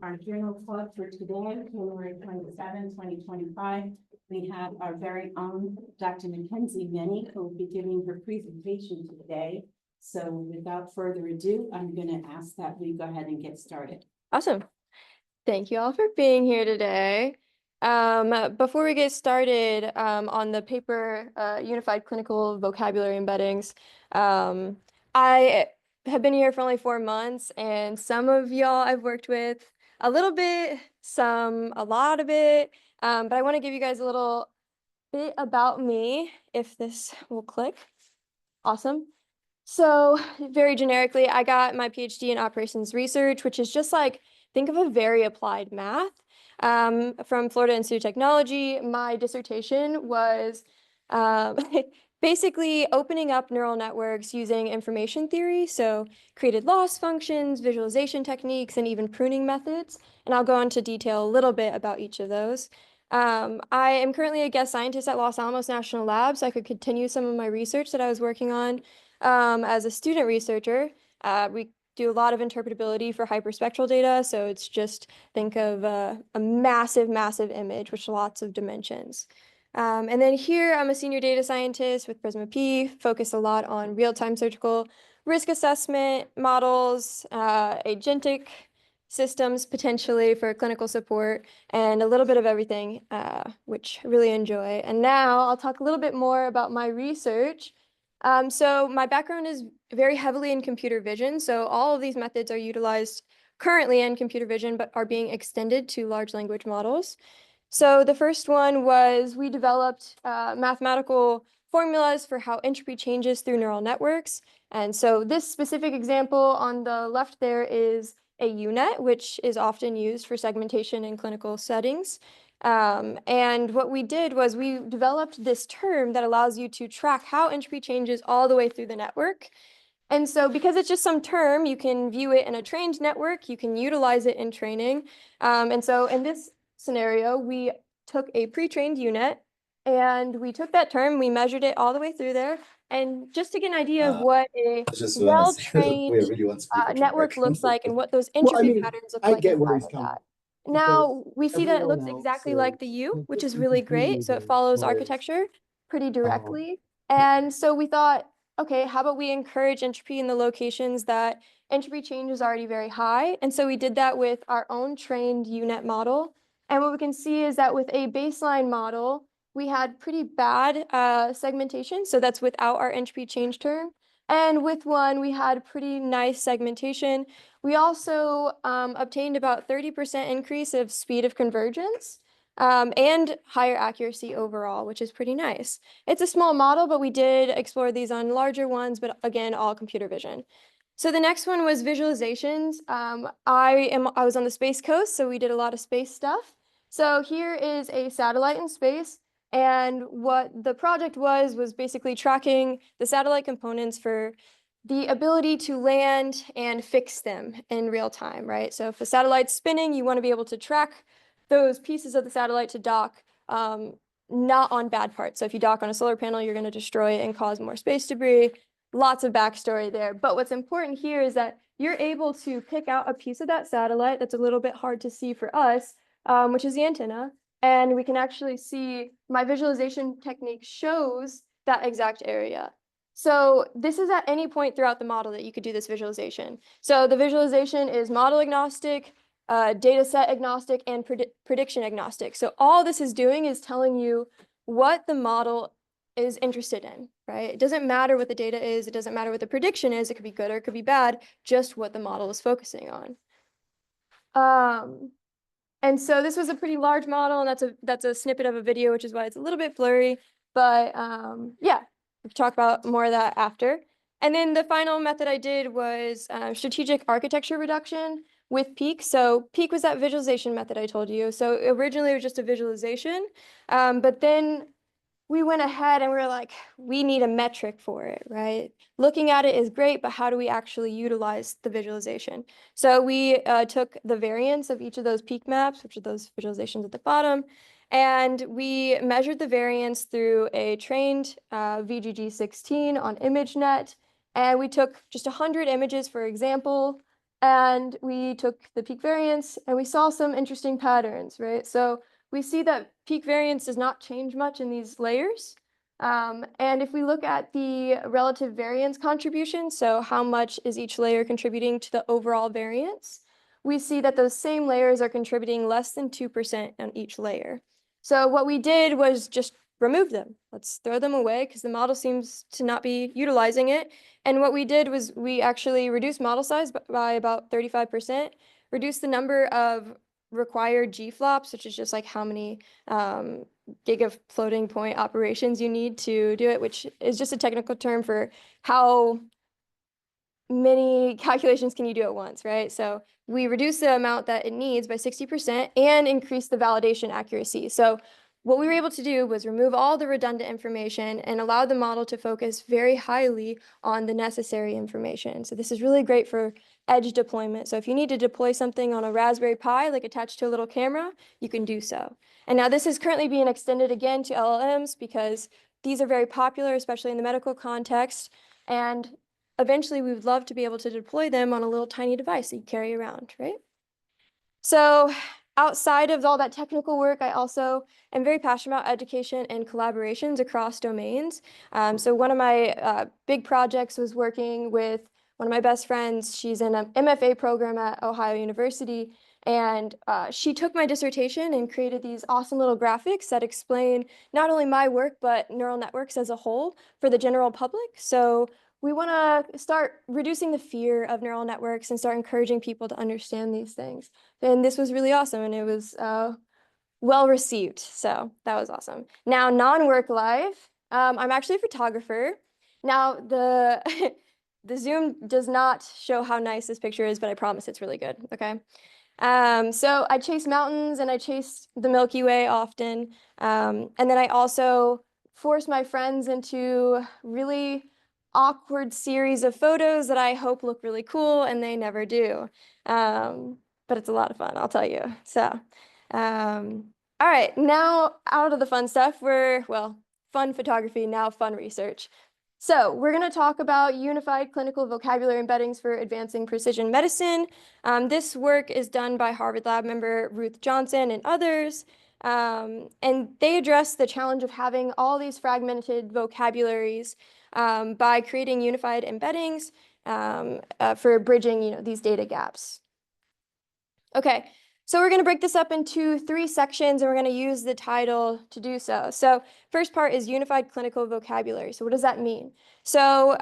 Our journal club for today, January 27, 2025. We have our very own Dr. Mackenzie Meni, who will be giving her presentation today. So without further ado, I'm going to ask that we go ahead and get started. Awesome. Thank you all for being here today. Before we get started on the paper, Unified Clinical Vocabulary Embeddings, I have been here for only 4 months, and some of y'all I've worked with a little bit, some a lot of it, but I want to give you guys a little bit about me, if this will click. Awesome. So very generically, I got my PhD in operations research, which is just like, think of a very applied math from Florida Institute of Technology. My dissertation was basically opening up neural networks using information theory. So created loss functions, visualization techniques, and even pruning methods. And I'll go into detail a little bit about each of those. I am currently a guest scientist at Los Alamos National Lab, so I could continue some of my research that I was working on as a student researcher. We do a lot of interpretability for hyperspectral data. So it's just think of a massive, massive image with lots of dimensions. And then here I'm a senior data scientist with Prisma P, focus a lot on real-time surgical risk assessment models, agentic systems potentially for clinical support, and a little bit of everything, which I really enjoy. And now I'll talk a little bit more about my research. So my background is very heavily in computer vision. So all of these methods are utilized currently in computer vision, but are being extended to large language models. So the first one was we developed mathematical formulas for how entropy changes through neural networks. And so this specific example on the left there is a UNet, which is often used for segmentation in clinical settings. And what we did was we developed this term that allows you to track how entropy changes all the way through the network. And so because it's just some term, you can view it in a trained network, you can utilize it in training. And so in this scenario, we took a pre-trained UNet and we took that term, we measured it all the way through there. And just to get an idea of what a well-trained network looks like and what those entropy patterns look like inside of that. Now we see that it looks exactly like the U, which is really great. So it follows architecture pretty directly. And so we thought, okay, how about we encourage entropy in the locations that entropy change is already very high? And so we did that with our own trained UNet model. And what we can see is that with a baseline model, we had pretty bad segmentation. So that's without our entropy change term. And with one, we had pretty nice segmentation. We also obtained about 30% increase of speed of convergence and higher accuracy overall, which is pretty nice. It's a small model, but we did explore these on larger ones, but again, all computer vision. So the next one was visualizations. I was on the Space Coast, so we did a lot of space stuff. So here is a satellite in space. And what the project was basically tracking the satellite components for the ability to land and fix them in real time, right? So if a satellite's spinning, you want to be able to track those pieces of the satellite to dock, not on bad parts. So if you dock on a solar panel, you're going to destroy it and cause more space debris. Lots of backstory there. But what's important here is that you're able to pick out a piece of that satellite that's a little bit hard to see for us, which is the antenna. And we can actually see my visualization technique shows that exact area. So this is at any point throughout the model that you could do this visualization. So the visualization is model agnostic, data set agnostic, and prediction agnostic. So all this is doing is telling you what the model is interested in, right? It doesn't matter what the data is. It doesn't matter what the prediction is. It could be good or it could be bad, just what the model is focusing on. And so this was a pretty large model, and that's a snippet of a video, which is why it's a little bit blurry. But yeah, we'll talk about more of that after. And then the final method I did was strategic architecture reduction with Peak. So Peak was that visualization method I told you. So originally it was just a visualization, but then we went ahead and we were like, we need a metric for it, right? Looking at it is great, but how do we actually utilize the visualization? So we took the variance of each of those peak maps, which are those visualizations at the bottom, and we measured the variance through a trained VGG16 on ImageNet, and we took just 100 images, for example, And we took the peak variance and we saw some interesting patterns, right? So we see that peak variance does not change much in these layers. And if we look at the relative variance contribution, so how much is each layer contributing to the overall variance, we see that those same layers are contributing less than 2% on each layer. So what we did was just remove them. Let's throw them away because the model seems to not be utilizing it. And what we did was we actually reduced model size by about 35%, reduced the number of required G-flops, which is just like how many gig of floating point operations you need to do it, which is just a technical term for how many calculations can you do at once, right? So we reduce the amount that it needs by 60% and increase the validation accuracy. So what we were able to do was remove all the redundant information and allow the model to focus very highly on the necessary information. So this is really great for edge deployment. So if you need to deploy something on a Raspberry Pi, like attached to a little camera, you can do so. And now this is currently being extended again to LLMs because these are very popular, especially in the medical context. And eventually we would love to be able to deploy them on a little tiny device that you carry around, right? So outside of all that technical work, I also am very passionate about education and collaborations across domains. So one of my big projects was working with one of my best friends. She's in an MFA program at Ohio University. And she took my dissertation and created these awesome little graphics that explain not only my work, but neural networks as a whole for the general public. So we want to start reducing the fear of neural networks and start encouraging people to understand these things. And this was really awesome, and it was well received. So that was awesome. Now, non-work life, I'm actually a photographer. Now, the the Zoom does not show how nice this picture is, but I promise it's really good, okay? So I chase mountains and I chase the Milky Way often. And then I also force my friends into really awkward series of photos that I hope look really cool, and they never do. But it's a lot of fun, I'll tell you. So, all right, now out of the fun stuff, fun photography, now fun research. So we're going to talk about unified clinical vocabulary embeddings for advancing precision medicine. This work is done by Harvard Lab member Ruth Johnson and others. And they address the challenge of having all these fragmented vocabularies by creating unified embeddings for bridging, these data gaps. Okay, so we're going to break this up into 3 sections, and we're going to use the title to do so. So first part is unified clinical vocabulary. So what does that mean? So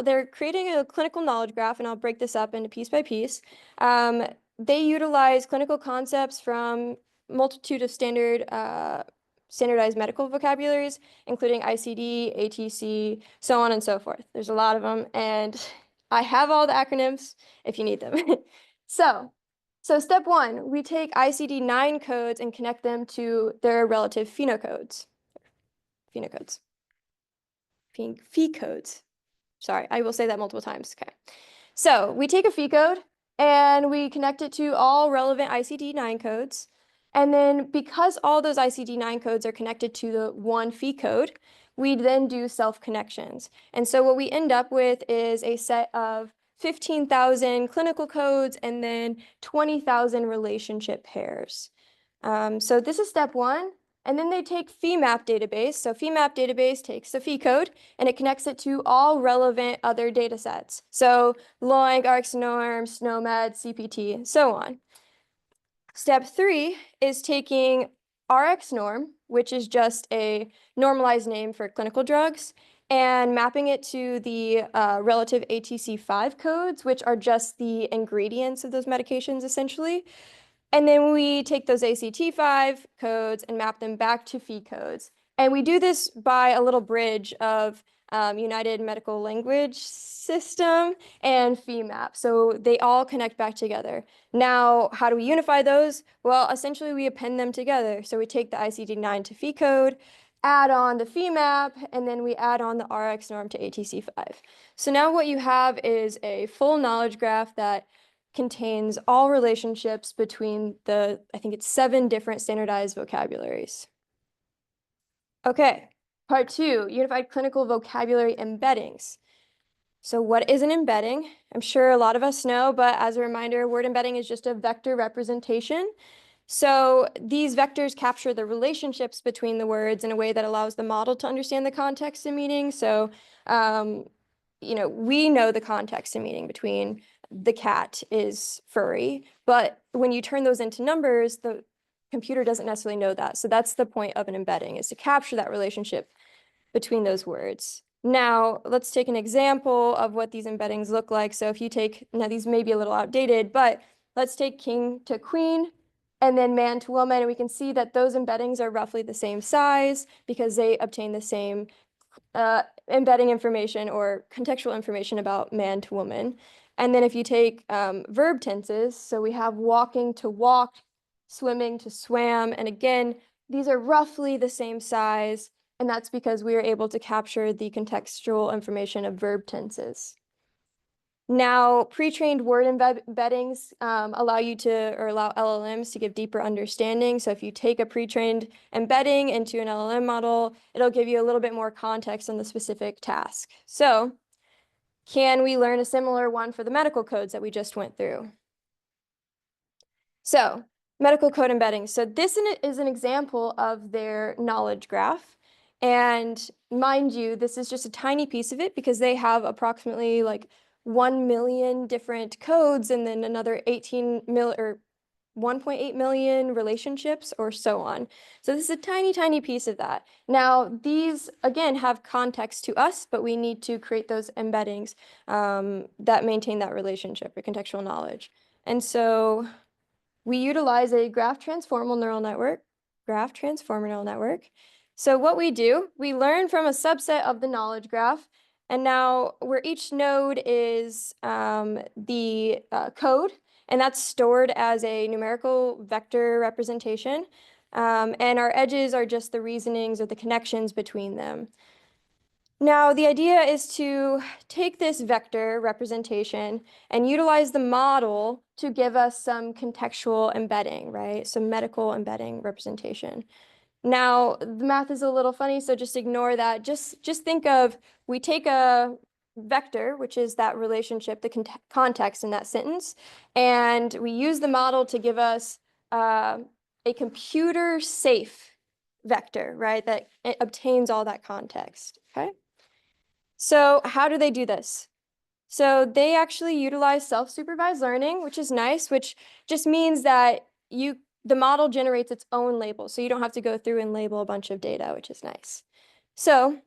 they're creating a clinical knowledge graph, and I'll break this up into piece by piece. They utilize clinical concepts from multitude of standardized medical vocabularies, including ICD, ATC, so on and so forth. There's a lot of them, and I have all the acronyms if you need them. So step 1, we take ICD-9 codes and connect them to their relative phenocodes. Phi codes. Sorry, I will say that multiple times. Okay. So we take a phi code and we connect it to all relevant ICD-9 codes. And then because all those ICD-9 codes are connected to the one phi code, we then do self-connections. And so what we end up with is a set of 15,000 clinical codes and then 20,000 relationship pairs. So this is step 1. And then they take PhiMap database. So PhiMap database takes the phi code and it connects it to all relevant other data sets. So LOINC, RxNorm, SNOMED, CPT, so on. Step 3 is taking RxNorm, which is just a normalized name for clinical drugs, and mapping it to the relative ATC5 codes, which are just the ingredients of those medications, essentially. And then we take those ACT5 codes and map them back to phi codes. And we do this by a little bridge of United Medical Language System and PhiMap. So they all connect back together. Now, how do we unify those? Well, essentially we append them together. So we take the ICD-9 to phi code, add on the PhiMap, and then we add on the RxNorm to ATC5. So now what you have is a full knowledge graph that contains all relationships between I think it's 7 different standardized vocabularies. Okay, part 2, unified clinical vocabulary embeddings. So what is an embedding? I'm sure a lot of us know, but as a reminder, word embedding is just a vector representation. So these vectors capture the relationships between the words in a way that allows the model to understand the context and meaning. So, we know the context and meaning between the cat is furry, but when you turn those into numbers, the computer doesn't necessarily know that. So that's the point of an embedding, is to capture that relationship between those words. Now, let's take an example of what these embeddings look like. So if you take, now these may be a little outdated, but let's take king to queen and then man to woman, and we can see that those embeddings are roughly the same size because they obtain the same embedding information or contextual information about man to woman. And then if you take verb tenses, so we have walking to walked, swimming to swam, and again, these are roughly the same size, and that's because we are able to capture the contextual information of verb tenses. Now, pre-trained word embeddings allow LLMs to give deeper understanding. So if you take a pre-trained embedding into an LLM model, it'll give you a little bit more context on the specific task. So can we learn a similar one for the medical codes that we just went through? So medical code embeddings. So this is an example of their knowledge graph. And mind you, this is just a tiny piece of it because they have approximately like 1 million different codes and then another 1.8 million relationships or so on. So this is a tiny, tiny piece of that. Now, these, again, have context to us, but we need to create those embeddings that maintain that relationship or contextual knowledge. And so we utilize a graph transformer neural network. So what we do, we learn from a subset of the knowledge graph, and now where each node is the code, and that's stored as a numerical vector representation. And our edges are just the reasonings or the connections between them. Now, the idea is to take this vector representation and utilize the model to give us some contextual embedding, right? Some medical embedding representation. Now, the math is a little funny, so just ignore that. Just think of, we take a vector, which is that relationship, the context in that sentence, and we use the model to give us a computer-safe vector, right? That it obtains all that context, okay? So how do they do this? So they actually utilize self-supervised learning, which is nice, which just means that the model generates its own label. So you don't have to go through and label a bunch of data, which is nice. So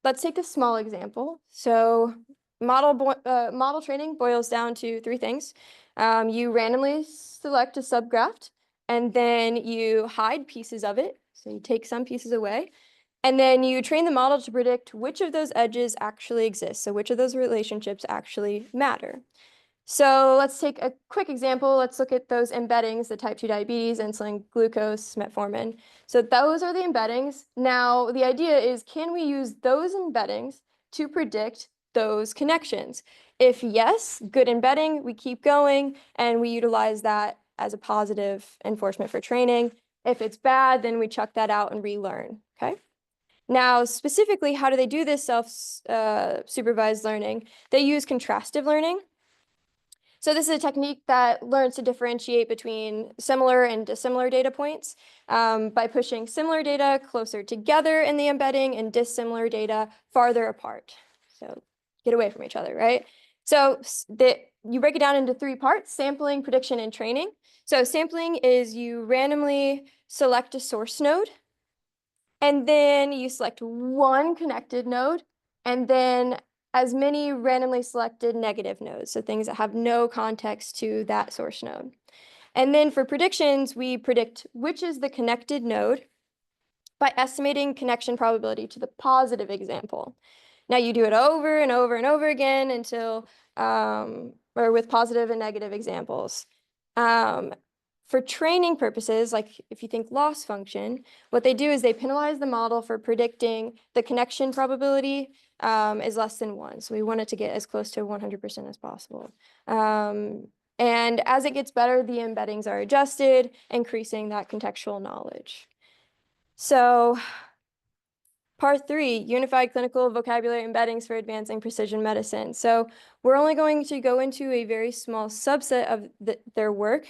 let's take a small example. So model training boils down to 3 things. You randomly select a subgraph, and then you hide pieces of it. So you take some pieces away. And then you train the model to predict which of those edges actually exist. So which of those relationships actually matter. So let's take a quick example. Let's look at those embeddings, the type 2 diabetes, insulin, glucose, metformin. So those are the embeddings. Now, the idea is, can we use those embeddings to predict those connections? If yes, good embedding, we keep going and we utilize that as a positive enforcement for training. If it's bad, then we chuck that out and relearn, okay? Now, specifically, how do they do this self-supervised learning? They use contrastive learning. So this is a technique that learns to differentiate between similar and dissimilar data points by pushing similar data closer together in the embedding and dissimilar data farther apart. So get away from each other, right? So you break it down into 3 parts: sampling, prediction, and training. So sampling is you randomly select a source node, and then you select one connected node, and then as many randomly selected negative nodes, so things that have no context to that source node. And then for predictions, we predict which is the connected node by estimating connection probability to the positive example. Now you do it over and over and over again until, or with positive and negative examples. For training purposes, like if you think loss function, what they do is they penalize the model for predicting the connection probability is less than 1. So we want it to get as close to 100% as possible. And as it gets better, the embeddings are adjusted, increasing that contextual knowledge. So Part 3, unified clinical vocabulary embeddings for advancing precision medicine. So we're only going to go into a very small subset of their work.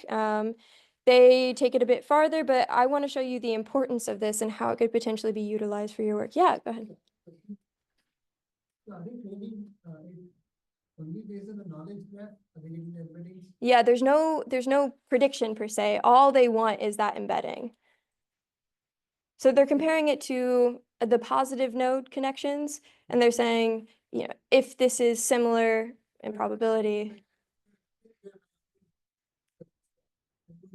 They take it a bit farther, but I want to show you the importance of this and how it could potentially be utilized for your work. Yeah, go ahead. So are they training only based on the knowledge graph? Are they getting the embeddings? Yeah, there's no prediction per se. All they want is that embedding. So they're comparing it to the positive node connections, and they're saying, you know, if this is similar in probability.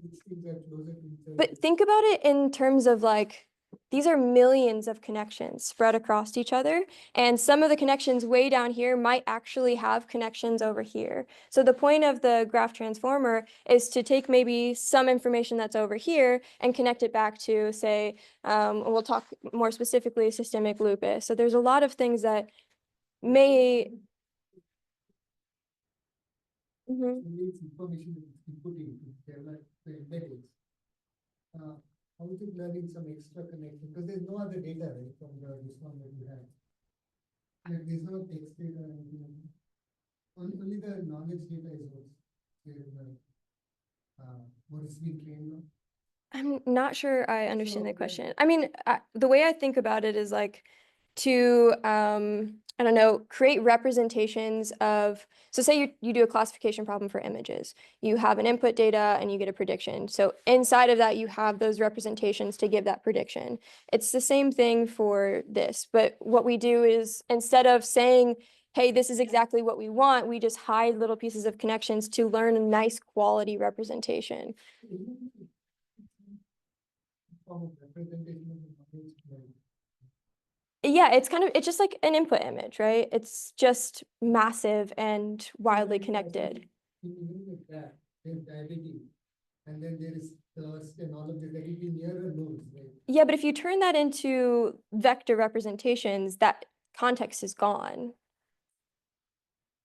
Which things are closer to each other? But think about it in terms of like, these are millions of connections spread across each other, and some of the connections way down here might actually have connections over here. So the point of the graph transformer is to take maybe some information that's over here and connect it back to, say, we'll talk more specifically, systemic lupus. So there's a lot of things that may. Mhm. It needs information that it's inputting to develop the embeddings. How is it learning some extra connection? Because there's no other data, right, from this one that you have. Like there's no text data or anything. Only the knowledge data is what is being trained on. I'm not sure I understand the So, question. I mean, the way I think about it is like to, I don't know, create representations of, so say you do a classification problem for images. You have an input data and you get a prediction. So inside of that, you have those representations to give that prediction. It's the same thing for this, but what we do is instead of saying, hey, this is exactly what we want, we just hide little pieces of connections to learn a nice quality representation. Form of representation of the knowledge, like, Yeah, it's just like an input image, right? It's just massive and widely connected. in the graph, there's diabetes, and then there is thirst and all of this, that will be nearer nodes, right? Yeah, but if you turn that into vector representations, that context is gone.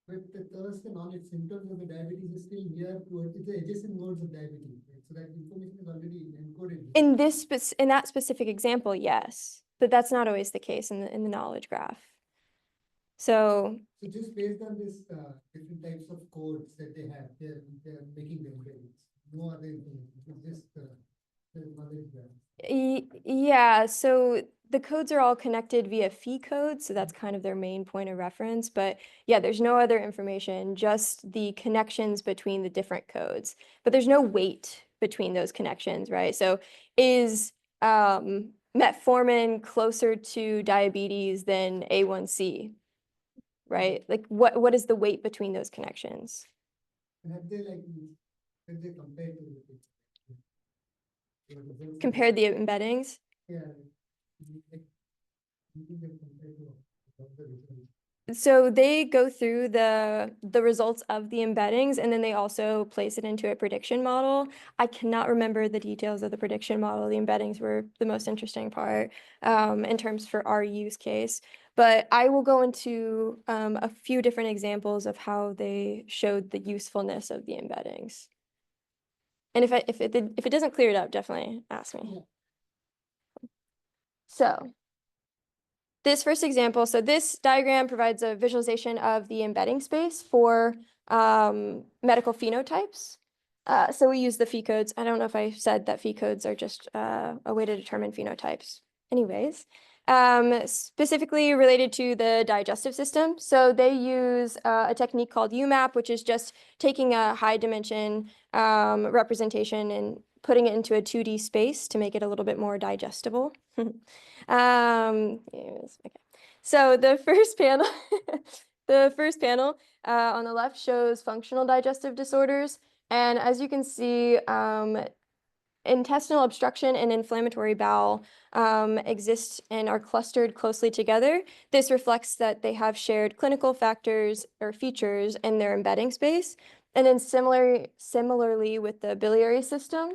But the thirst and all its symptoms of the diabetes is still near to it. It's the adjacent nodes of diabetes, right? So that information is already encoded. In that specific example, yes, but that's not always the case in the knowledge graph. So So just based on this different types of codes that they have, they're making them embeddings. No other information. It's just the knowledge graph. Yeah, so the codes are all connected via phi codes, so that's kind of their main point of reference. But yeah, there's no other information, just the connections between the different codes. But there's no weight between those connections, right? So is metformin closer to diabetes than A1C, right? Like what is the weight between those connections? And have they compared to the Compared the embeddings? Yeah. Like, you think they're compared to the results? So they go through the results of the embeddings, and then they also place it into a prediction model. I cannot remember the details of the prediction model. The embeddings were the most interesting part in terms for our use case. But I will go into a few different examples of how they showed the usefulness of the embeddings. And if it doesn't clear it up, definitely ask me. Yeah. So this first example, so this diagram provides a visualization of the embedding space for medical phenotypes. So we use the phi codes. I don't know if I said that phi codes are just a way to determine phenotypes. Anyways, specifically related to the digestive system. So they use a technique called UMAP, which is just taking a high dimension representation and putting it into a 2D space to make it a little bit more digestible. Yes, okay. So the first panel, on the left shows functional digestive disorders. And as you can see, intestinal obstruction and inflammatory bowel exist and are clustered closely together. This reflects that they have shared clinical factors or features in their embedding space. And then similarly with the biliary system,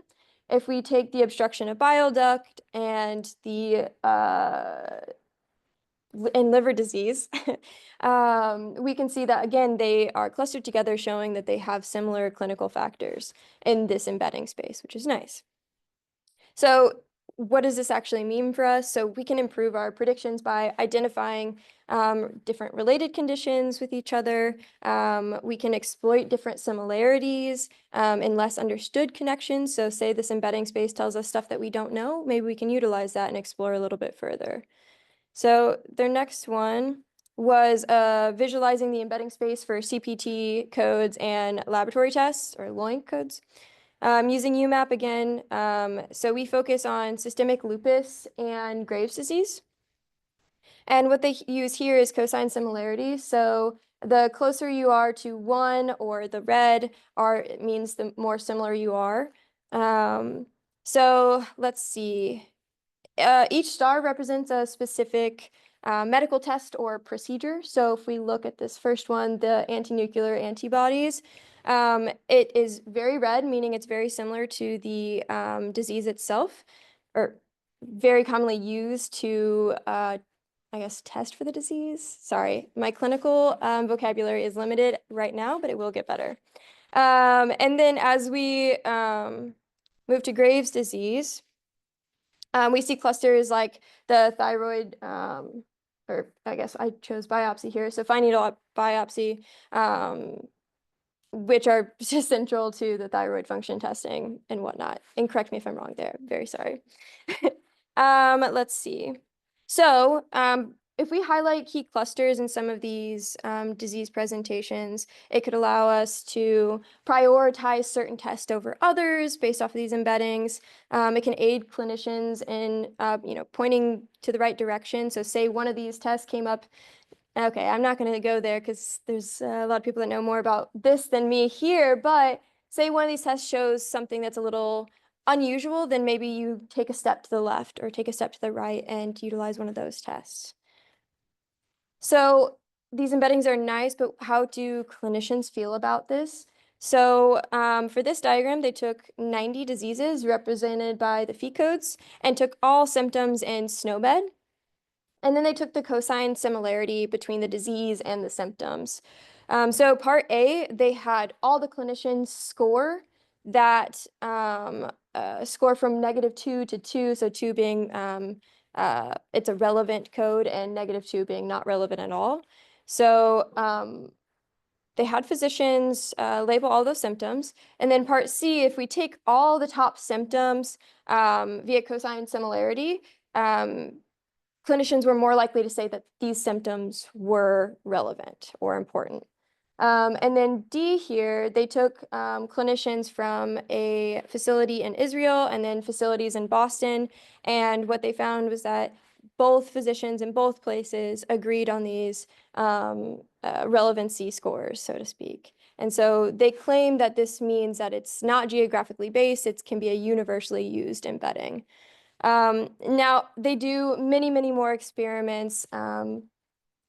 if we take the obstruction of bile duct and the and liver disease, we can see that, again, they are clustered together, showing that they have similar clinical factors in this embedding space, which is nice. So what does this actually mean for us? So we can improve our predictions by identifying different related conditions with each other. We can exploit different similarities in less understood connections. So say this embedding space tells us stuff that we don't know, maybe we can utilize that and explore a little bit further. So their next one was visualizing the embedding space for CPT codes and laboratory tests, or LOINC codes. Using UMAP again, so we focus on systemic lupus and Graves' disease. And what they use here is cosine similarity. So the closer you are to 1 or the red it means the more similar you are. So let's see. Each star represents a specific medical test or procedure. So if we look at this first one, the antinuclear antibodies, it is very red, meaning it's very similar to the disease itself, or very commonly used to, I guess, test for the disease. Sorry, my clinical vocabulary is limited right now, but it will get better. And then as we move to Graves' disease, we see clusters like the thyroid, or I guess I chose biopsy here, so fine needle biopsy, which are just central to the thyroid function testing and whatnot. And correct me if I'm wrong there, very sorry. Let's see. So if we highlight key clusters in some of these disease presentations, it could allow us to prioritize certain tests over others based off of these embeddings. It can aid clinicians in pointing to the right direction. So say one of these tests came up. Okay, I'm not going to go there because there's a lot of people that know more about this than me here, but say one of these tests shows something that's a little unusual, then maybe you take a step to the left or take a step to the right and utilize one of those tests. So these embeddings are nice, but how do clinicians feel about this? So for this diagram, they took 90 diseases represented by the Phi codes and took all symptoms in SNOMED. And then they took the cosine similarity between the disease and the symptoms. So part A, they had all the clinicians score that score from -2 to 2, so 2 being it's a relevant code and -2 being not relevant at all. So they had physicians label all those symptoms. And then part C, if we take all the top symptoms via cosine similarity, clinicians were more likely to say that these symptoms were relevant or important. And then D here, they took clinicians from a facility in Israel and then facilities in Boston. And what they found was that both physicians in both places agreed on these relevancy scores, so to speak. And so they claim that this means that it's not geographically based, it can be a universally used embedding. Now, they do many, many more experiments,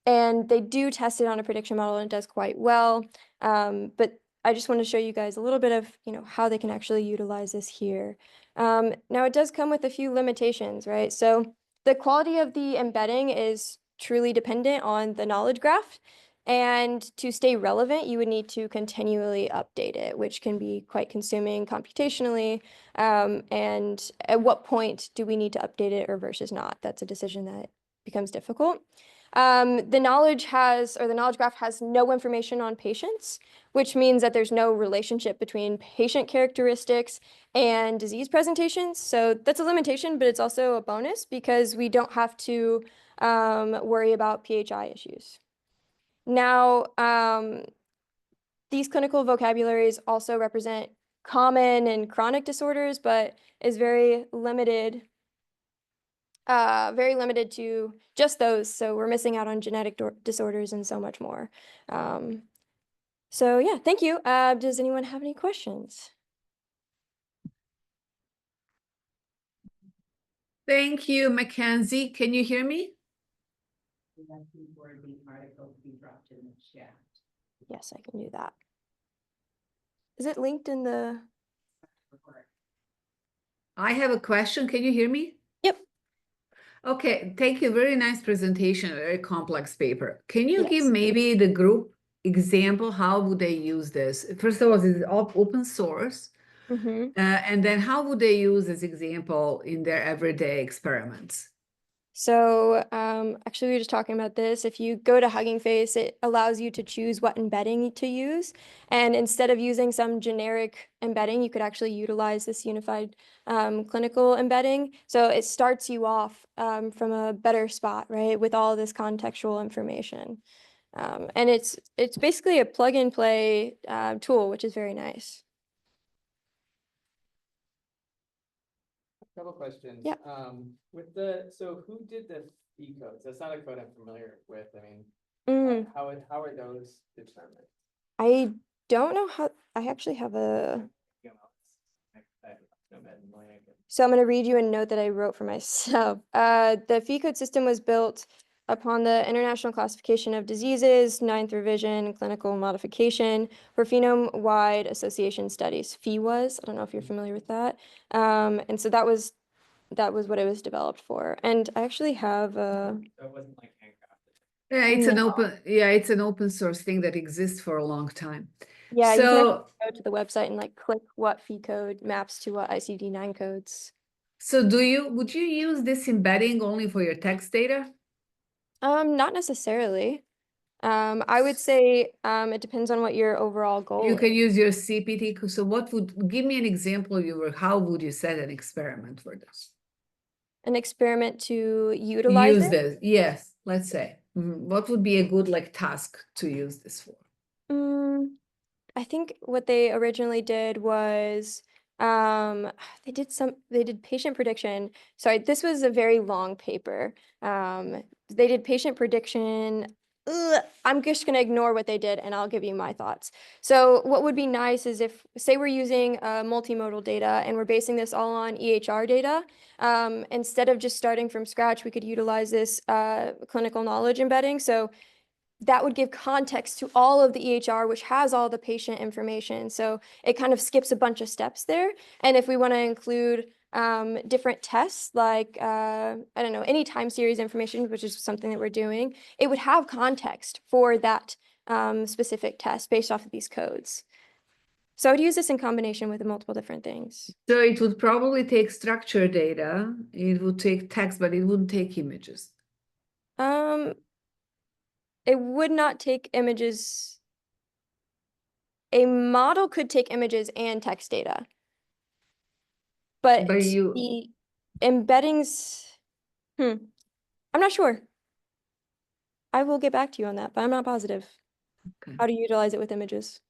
and they do test it on a prediction model, and it does quite well. But I just want to show you guys a little bit of, how they can actually utilize this here. Now, it does come with a few limitations, right? So the quality of the embedding is truly dependent on the knowledge graph. And to stay relevant, you would need to continually update it, which can be quite consuming computationally. And at what point do we need to update it or versus not? That's a decision that becomes difficult. The knowledge graph has no information on patients, which means that there's no relationship between patient characteristics and disease presentations. So that's a limitation, but it's also a bonus because we don't have to worry about PHI issues. Now, these clinical vocabularies also represent common and chronic disorders, but is very limited to just those. So we're missing out on genetic disorders and so much more. So yeah, thank you. Does anyone have any questions? Thank you, Mackenzie. Can you hear me? Yes, I can do that. Is it linked in the? I have a question. Can you hear me? Yep. Okay, thank you. Very nice presentation, very complex paper. Can you give Yes. maybe the group example? How would they use this? First of all, is it open source? Mhm. And then how would they use this example in their everyday experiments? So actually, we were just talking about this. If you go to Hugging Face, it allows you to choose what embedding to use. And instead of using some generic embedding, you could actually utilize this unified clinical embedding. So it starts you off from a better spot, right, with all this contextual information. And it's basically a plug and play tool, which is very nice. Couple questions. Yeah. So who did the fee codes? That's not a code I'm familiar with. I mean, Mm, how are those determined? I don't know how, I actually have a, You know, I have no bad blank. so I'm going to read you a note that I wrote for myself. The fee code system was built upon the International Classification of Diseases, 9th revision, clinical modification for phenome-wide association studies. FEWAS, I don't know if you're familiar with that. And so that was what it was developed for. And I actually have So it wasn't like handcrafted. Yeah, it's an No. open source thing that exists for a long time. Yeah, you can So, go to the website and like click what fee code maps to what ICD-9 codes. so would you use this embedding only for your text data? Not necessarily. I would say it depends on what your overall goal You is. can use your CPT. So give me an example how would you set an experiment for this? An experiment to utilize Use it. this, yes, let's say. What would be a good like task to use this for? I think what they originally did was they did patient prediction. Sorry, this was a very long paper. They did patient prediction. I'm just going to ignore what they did and I'll give you my thoughts. So what would be nice is if, say we're using multimodal data and we're basing this all on EHR data, instead of just starting from scratch, we could utilize this clinical knowledge embedding. So that would give context to all of the EHR, which has all the patient information. So it kind of skips a bunch of steps there. And if we want to include different tests, like, I don't know, any time series information, which is something that we're doing, it would have context for that specific test based off of these codes. So I would use this in combination with multiple different things. So it would probably take structured data, it would take text, but it wouldn't take images. It would not take images. A model could take images and text data. But the embeddings, I'm not sure. I will get back to you on that, but I'm not positive. Okay. How to utilize it with images.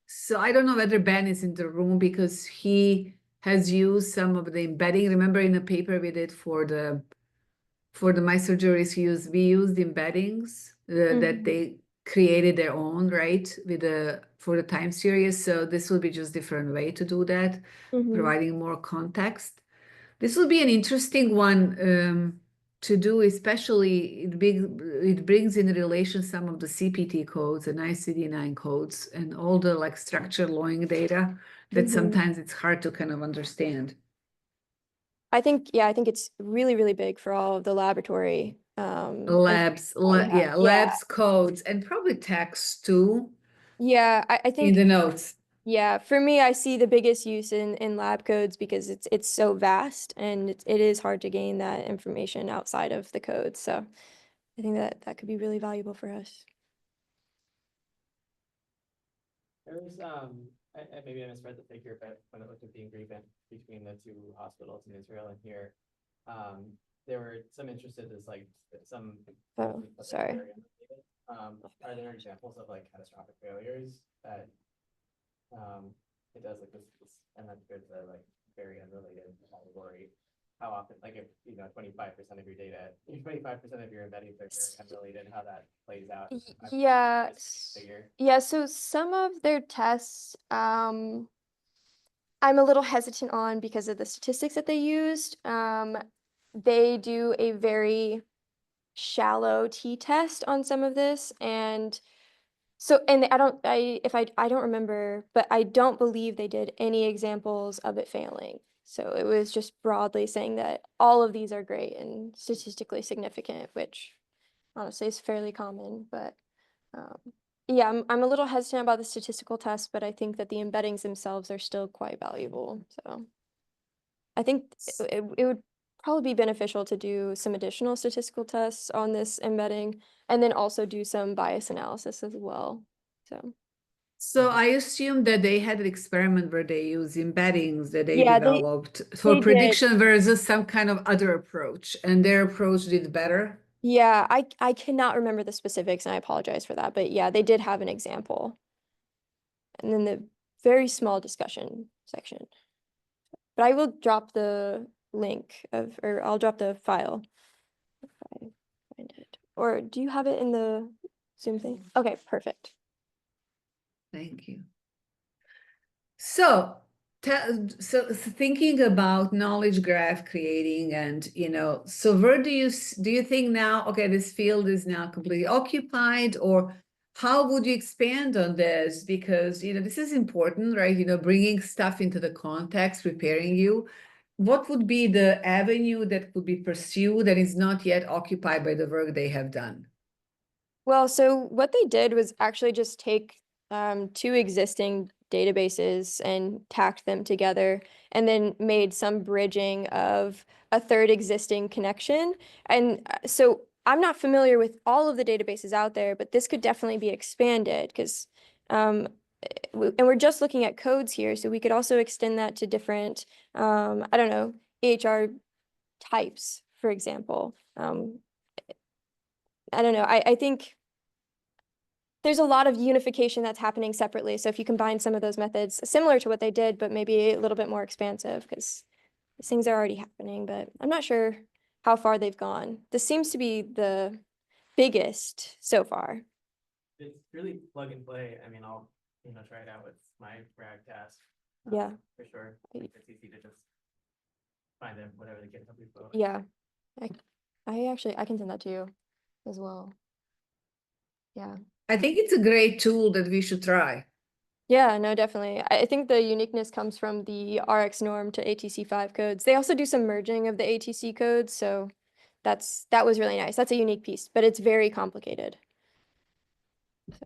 So I don't know whether Ben is in the room because he has used some of the embedding. Remember in the paper we did for the my surgeries, we used embeddings that they created their own, right, for the time series. So this will be just different way to do that, providing more context. This will be an interesting one to do, especially it brings in relation some of the CPT codes and ICD-9 codes and all the like structured logging data that sometimes it's hard to kind of understand. I think it's really, really big for all of the laboratory labs, labs, codes, and probably text too. Yeah, I think in the notes. Yeah, for me, I see the biggest use in lab codes because it's so vast and it is hard to gain that information outside of the code. So I think that could be really valuable for us. There was maybe I misread the figure, but when I looked at the agreement between the two hospitals in Israel and here, there were some interested as like some. Oh, sorry. Are there examples of like catastrophic failures that it does like this and that's good to like very unrelated category? How often, like if 25% of your data, 25% of your embeddings are very unrelated, how that plays out? Yeah. So some of their tests, I'm a little hesitant on because of the statistics that they used. They do a very shallow t-test on some of this, and so I don't remember, but I don't believe they did any examples of it failing. So it was just broadly saying that all of these are great and statistically significant, which honestly is fairly common, but Yeah, I'm a little hesitant about the statistical tests, but I think that the embeddings themselves are still quite valuable, so. I think it would probably be beneficial to do some additional statistical tests on this embedding, and then also do some bias analysis as well, so. So I assume that they had an experiment where they use embeddings that they Yeah, developed for they did. prediction versus some kind of other approach, and their approach did better. Yeah, I cannot remember the specifics, and I apologize for that, but yeah, they did have an example. And then the very small discussion section. But I will drop the link or I'll drop the file if I find it. Or do you have it in the Zoom thing? Okay, perfect. Thank you. So, thinking about knowledge graph creating and, so where do you think now, okay, this field is now completely occupied, or how would you expand on this? Because, this is important, right? Bringing stuff into the context, preparing you. What would be the avenue that could be pursued that is not yet occupied by the work they have done? Well, so what they did was actually just take two existing databases and tacked them together, and then made some bridging of a third existing connection. And so I'm not familiar with all of the databases out there, but this could definitely be expanded because, and we're just looking at codes here, so we could also extend that to different, I don't know, EHR types, for example. I don't know. I think there's a lot of unification that's happening separately. So if you combine some of those methods, similar to what they did, but maybe a little bit more expansive, because these things are already happening, but I'm not sure how far they've gone. This seems to be the biggest so far. It's really plug and play. I mean, I'll, try it out with my brag task. Yeah. For sure. It's easy to just find them, whatever the GitHub repo. Yeah. I can send that to you as well. Yeah. I think it's a great tool that we should try. Yeah, no, definitely. I think the uniqueness comes from the RX norm to ATC5 codes. They also do some merging of the ATC codes, so that was really nice. That's a unique piece, but it's very complicated. So.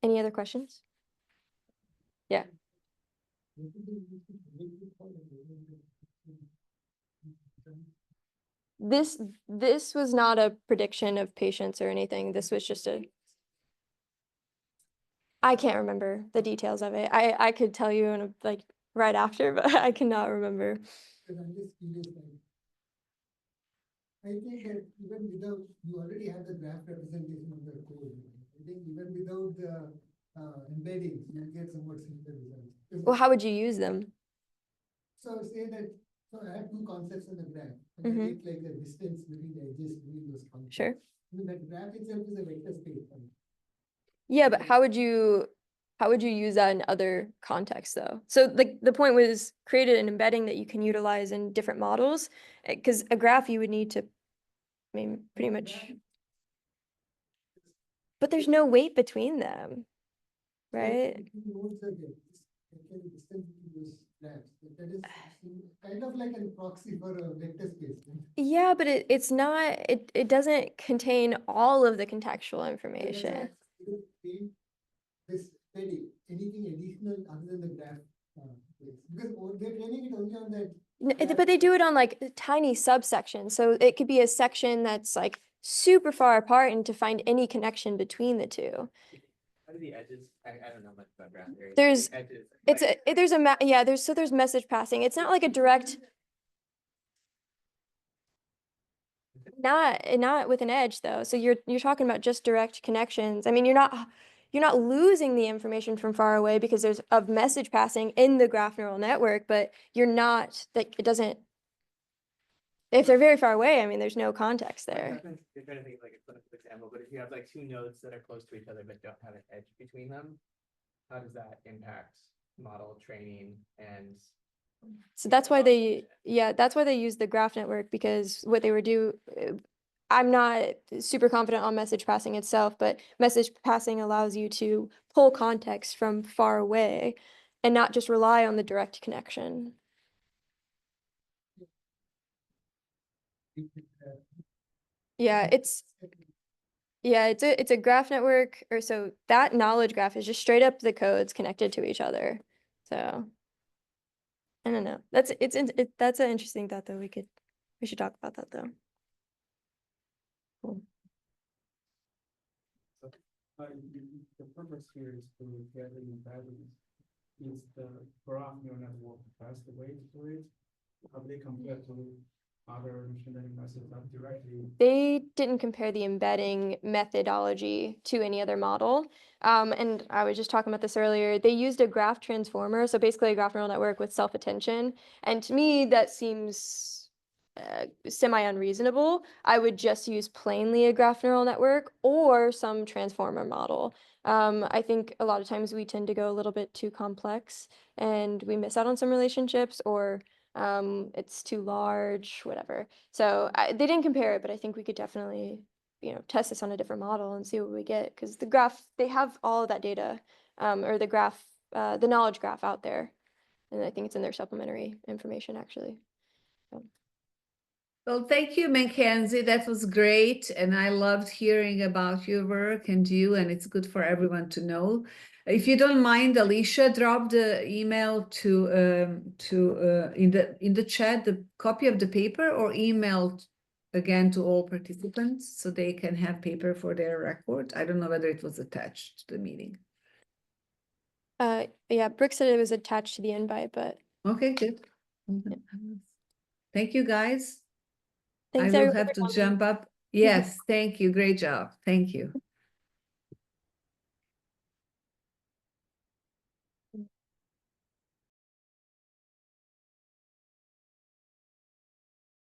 Any other questions? Yeah. This was not a prediction of patients or anything. This was just I can't remember the details of it. I could tell you in right after, but I cannot remember. Because I'm just curious, I think that even without, you already have the graph representation of the code. I think even without the embeddings, you get somewhat similar results. Well, how would you use them? So say that, so I have two concepts in the graph, and I get like a distance between the edges between those concepts. Sure. I mean, that graph itself is a vector space. Yeah, but how would you use that in other contexts though? So the point was created an embedding that you can utilize in different models, because a graph you would need to, I mean, pretty much, but there's no weight between them, right? That is kind of like a proxy for a vector space. Yeah, but it's not, it doesn't contain all of the contextual information. This anything additional other than the graph, because they're training it only on that. But they do it on tiny subsections. So it could be a section that's super far apart, and to find any connection between the two. How do the edges? I don't know much about graph theory. There's The edges, there's message passing. It's not like a direct, not with an edge though. So you're talking about just direct connections. I mean, you're not losing the information from far away because there's a message passing in the graph neural network, but you're not, it doesn't, if they're very far away, I mean, there's no context there. You're trying to think of a clinical example, but if you have two nodes that are close to each other but don't have an edge between them, how does that impact model training? And so that's why they use the graph network, because what they would do, I'm not super confident on message passing itself, but message passing allows you to pull context from far away and not just rely on the direct connection. Yeah, Yeah, it's a graph network, or so that knowledge graph is just straight up the codes connected to each other. So I don't know. That's that's an interesting thought though. We should talk about that though. Cool. The purpose here is to get the embeddings. Is the graph neural network the best way to do it? How do they compare to other machine learning methods that directly? They didn't compare the embedding methodology to any other model. And I was just talking about this earlier. They used a graph transformer, so basically a graph neural network with self-attention. And to me, that seems semi-unreasonable. I would just use plainly a graph neural network or some transformer model. I think a lot of times we tend to go a little bit too complex and we miss out on some relationships, or it's too large, whatever. So they didn't compare it, but I think we could definitely, test this on a different model and see what we get. Because the graph, they have all of that data, or the graph, the knowledge graph out there. And I think it's in their supplementary information, actually. Well, thank you, Mackenzie. That was great. And I loved hearing about your work and you, and it's good for everyone to know. If you don't mind, Alicia, drop the email to in the chat, the copy of the paper, or email again to all participants so they can have paper for their record. I don't know whether it was attached to the meeting. Yeah, Brooke said it was attached to the invite, but Okay, good. Thank you, guys. thanks I will everyone have for to coming. jump up. Yes, thank you. Great job. Thank you.